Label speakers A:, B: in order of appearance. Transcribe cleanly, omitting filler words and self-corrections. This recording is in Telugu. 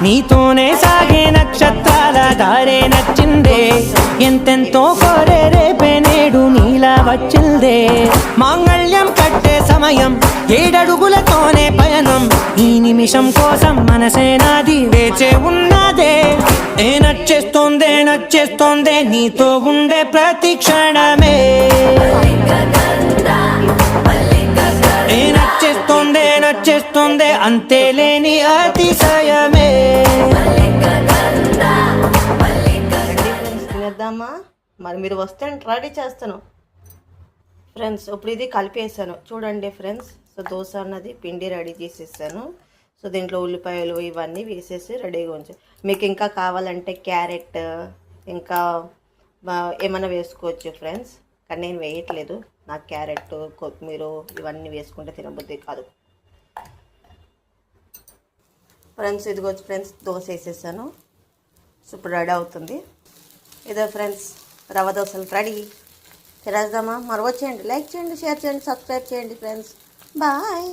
A: నీతోనే సాగే నక్షత్రాల దారే నచ్చిందే, ఎంతెంతో కోరే రేపే నేడు నీలా వచ్చిందే. మాంగళ్యం కట్టే సమయం 7 అడుగులతోనే పయనం, ఈ నిమిషం కోసం మనసే నాది వేచే ఉన్నదే. నచ్చేస్తోందే నచ్చేస్తోందే నీతో ఉండే ప్రతి క్షణమే. నచ్చేస్తోందే నచ్చేస్తోందే అంతేలేని అతిశయమే.
B: తినేద్దామా? మరి మీరు వస్తే రెడీ చేస్తాను ఫ్రెండ్స్. ఇప్పుడు ఇది కలిపేసాను చూడండి ఫ్రెండ్స్. సో దోశ అన్నది పిండి రెడీ చేసేసాను. సో దీంట్లో ఉల్లిపాయలు ఇవన్నీ వేసేసి రెడీగా ఉంచాను. మీకు ఇంకా కావాలంటే క్యారెట్ ఇంకా ఏమైనా వేసుకోవచ్చు ఫ్రెండ్స్, కానీ నేను వేయట్లేదు. నాకు క్యారెట్ కొత్తిమీర ఇవన్నీ వేసుకుంటే తినబుద్ధి కాదు ఫ్రెండ్స్. ఇదిగోచ్చు ఫ్రెండ్స్, దోశ వేసేసాను. సో ఇప్పుడు రెడీ అవుతుంది. ఇదే ఫ్రెండ్స్ రవ్వ దోశలు రెడీ. తినేద్దామా? మరి వచ్చేయండి, లైక్ చేయండి, షేర్ చేయండి, సబ్స్క్రైబ్ చేయండి ఫ్రెండ్స్. బాయ్.